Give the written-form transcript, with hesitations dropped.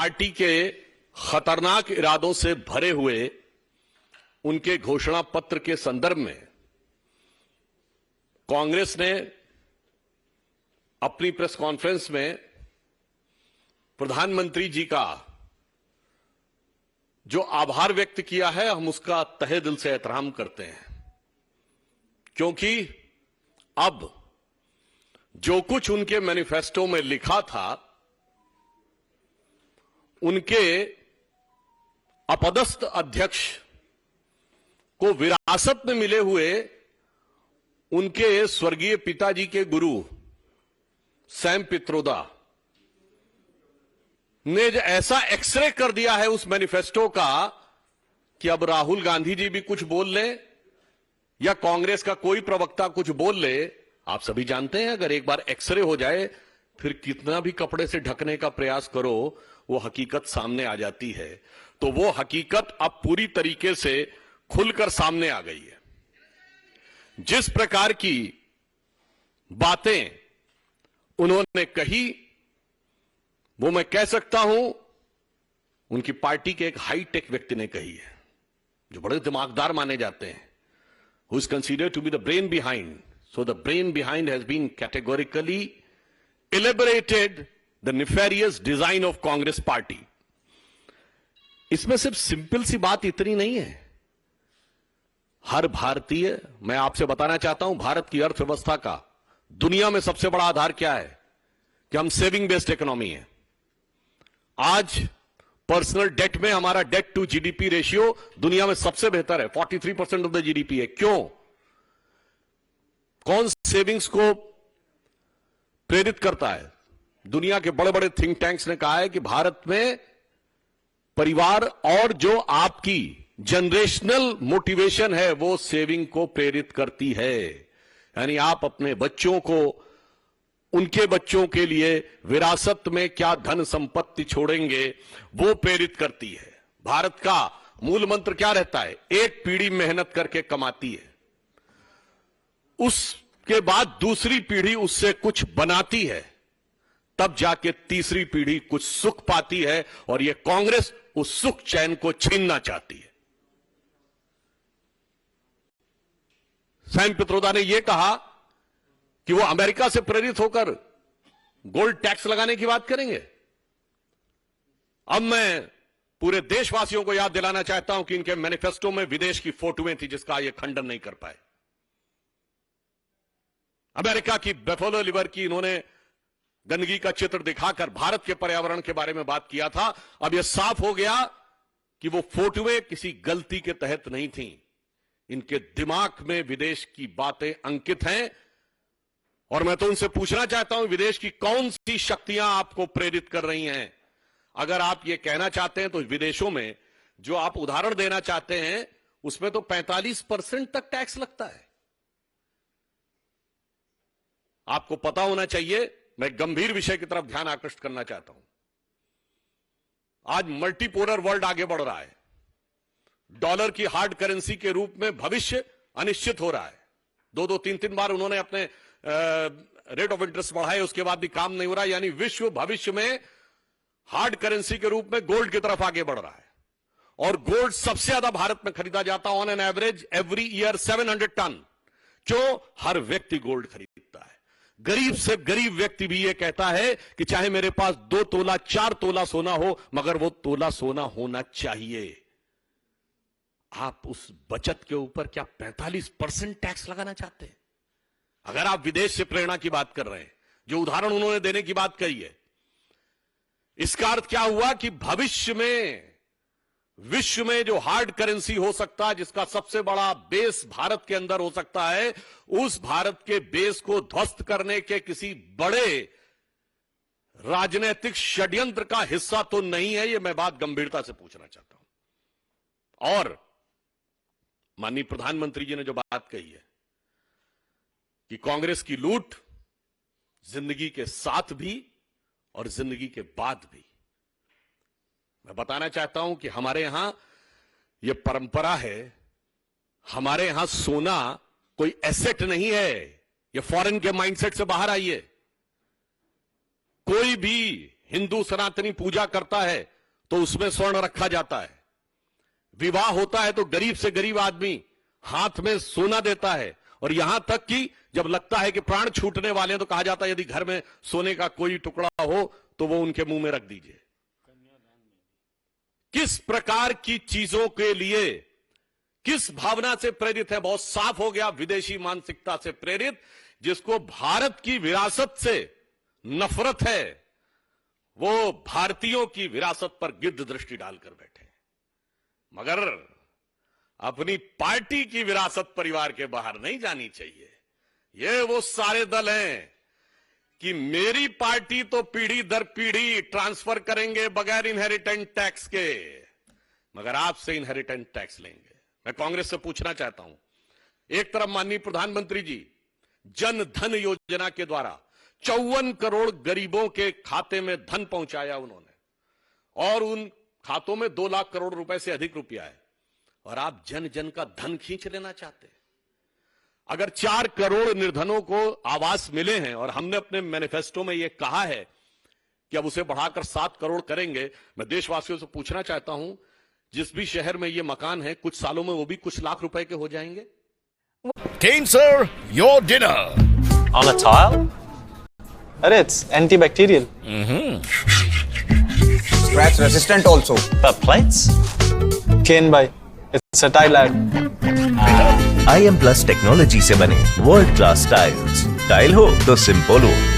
Party के खतरनाक इरादों से भरे हुए उनके घोषणा पत्र के संदर्भ में कांग्रेस ने अपनी प्रेस कॉन्फ्रेंस में प्रधानमंत्री जी का जो आभार व्यक्त किया है, हम उसका तहे दिल से एहतराम करते हैं, क्योंकि अब जो कुछ उनके मैनिफेस्टो में लिखा था, उनके अपदस्थ अध्यक्ष को विरासत में मिले हुए उनके स्वर्गीय पिताजी के गुरु सैम पित्रोदा ने ऐसा एक्सरे कर दिया है उस मैनिफेस्टो का कि अब राहुल गांधी जी भी कुछ बोल ले या कांग्रेस का कोई प्रवक्ता कुछ बोल ले, आप सभी जानते हैं अगर एक बार एक्सरे हो जाए फिर कितना भी कपड़े से ढकने का प्रयास करो वो हकीकत सामने आ जाती है। तो वो हकीकत अब पूरी तरीके से खुलकर सामने आ गई है। जिस प्रकार की बातें उन्होंने कही वो मैं कह सकता हूं उनकी पार्टी के एक हाईटेक व्यक्ति ने कही है, जो बड़े दिमागदार माने जाते हैं, who is considered to be the brain behind. So the brain behind has been categorically elaborated the nefarious design of Congress party. इसमें सिर्फ सिंपल सी बात इतनी नहीं है। हर भारतीय, मैं आपसे बताना चाहता हूं, भारत की अर्थव्यवस्था का दुनिया में सबसे बड़ा आधार क्या है कि हम सेविंग बेस्ड इकोनॉमी है। आज पर्सनल डेट में हमारा डेट टू जीडीपी रेशियो दुनिया में सबसे बेहतर है, 43% ऑफ द जीडीपी है। क्यों? कौन सेविंग्स को प्रेरित करता है? दुनिया के बड़े बड़े थिंक टैंक्स ने कहा है कि भारत में परिवार और जो आपकी जनरेशनल मोटिवेशन है वो सेविंग को प्रेरित करती है। यानी आप अपने बच्चों को, उनके बच्चों के लिए विरासत में क्या धन संपत्ति छोड़ेंगे वो प्रेरित करती है। भारत का मूल मंत्र क्या रहता है? एक पीढ़ी मेहनत करके कमाती है, उसके बाद दूसरी पीढ़ी उससे कुछ बनाती है, तब जाके तीसरी पीढ़ी कुछ सुख पाती है, और यह कांग्रेस उस सुख चैन को छीनना चाहती है। सैम पित्रोदा ने यह कहा कि वो अमेरिका से प्रेरित होकर गोल्ड टैक्स लगाने की बात करेंगे। अब मैं पूरे देशवासियों को याद दिलाना चाहता हूं कि इनके मैनिफेस्टो में विदेश की फोटोएं थी जिसका ये खंडन नहीं कर पाए। अमेरिका की बेफलो लिवर की इन्होंने गंदगी का चित्र दिखाकर भारत के पर्यावरण के बारे में बात किया था। अब यह साफ हो गया कि वो फोटोएं किसी गलती के तहत नहीं थी, इनके दिमाग में विदेश की बातें अंकित हैं। और मैं तो उनसे पूछना चाहता हूं, विदेश की कौन सी शक्तियां आपको प्रेरित कर रही हैं? अगर आप ये कहना चाहते हैं तो विदेशों में जो आप उदाहरण देना चाहते हैं उसमें तो 45% तक टैक्स लगता है। आपको पता होना चाहिए, मैं गंभीर विषय की तरफ ध्यान आकृष्ट करना चाहता हूं। आज मल्टीपोलर वर्ल्ड आगे बढ़ रहा है, डॉलर की हार्ड करेंसी के रूप में भविष्य अनिश्चित हो रहा है। 2-3 बार उन्होंने अपने रेट ऑफ इंटरेस्ट बढ़ाए, उसके बाद भी काम नहीं हो रहा। यानी विश्व भविष्य में हार्ड करेंसी के रूप में गोल्ड की तरफ आगे बढ़ रहा है, और गोल्ड सबसे ज्यादा भारत में खरीदा जाता है, on an average every year 700 ton. क्यों? हर व्यक्ति गोल्ड खरीदता है। गरीब से गरीब व्यक्ति भी यह कहता है कि चाहे मेरे पास 2 तोला 4 तोला सोना हो, मगर वो तोला सोना होना चाहिए। आप उस बचत के ऊपर क्या 45% टैक्स लगाना चाहते हैं? अगर आप विदेश से प्रेरणा की बात कर रहे हैं, जो उदाहरण उन्होंने देने की बात कही है, इसका अर्थ क्या हुआ कि भविष्य में विश्व में जो हार्ड करेंसी हो सकता है, जिसका सबसे बड़ा बेस भारत के अंदर हो सकता है, उस भारत के बेस को ध्वस्त करने के किसी बड़े राजनीतिक षड्यंत्र का हिस्सा तो नहीं है। यह मैं बात गंभीरता से पूछना चाहता हूं। और माननीय प्रधानमंत्री जी ने जो बात कही है कि कांग्रेस की लूट जिंदगी के साथ भी और जिंदगी के बाद भी, मैं बताना चाहता हूं कि हमारे यहां यह परंपरा है, हमारे यहां सोना कोई एसेट नहीं है। यह फॉरेन के माइंडसेट से बाहर आइए। कोई भी हिंदू सनातनी पूजा करता है तो उसमें स्वर्ण रखा जाता है। विवाह होता है तो गरीब से गरीब आदमी हाथ में सोना देता है, और यहां तक कि जब लगता है कि प्राण छूटने वाले हैं तो कहा जाता है यदि घर में सोने का कोई टुकड़ा हो तो वो उनके मुंह में रख दीजिए। किस प्रकार की चीजों के लिए, किस भावना से प्रेरित है? बहुत साफ हो गया, विदेशी मानसिकता से प्रेरित। जिसको भारत की विरासत से नफरत है, वो भारतीयों की विरासत पर गिद्ध दृष्टि डालकर बैठे। मगर अपनी पार्टी की विरासत परिवार के बाहर नहीं जानी चाहिए। ये वो सारे दल हैं कि मेरी पार्टी तो पीढ़ी दर पीढ़ी ट्रांसफर करेंगे बगैर इनहेरिटेंट टैक्स के, मगर आपसे इनहेरिटेंट टैक्स लेंगे। मैं कांग्रेस से पूछना चाहता हूं, एक तरफ माननीय प्रधानमंत्री जी जन धन योजना के द्वारा 54 करोड़ गरीबों के खाते में धन पहुंचाया उन्होंने, और उन खातों में 2 लाख करोड़ रुपए से अधिक रुपया है, और आप जन जन का धन खींच लेना चाहते हैं। अगर 4 करोड़ निर्धनों को आवास मिले हैं, और हमने अपने मैनिफेस्टो में यह कहा है कि अब उसे बढ़ाकर 7 करोड़ करेंगे, मैं देशवासियों से पूछना चाहता हूं, जिस भी शहर में ये मकान है कुछ सालों में वो भी कुछ लाख रुपए के हो जाएंगे। Kane sir, your dinner. On a tile? Arey, it's antibacterial. Scratch resistant also. But plates? Kane bhai, it's a tile ad. IM Plus technology से बने वर्ल्ड क्लास टाइल्स। टाइल हो तो सिंपल हो।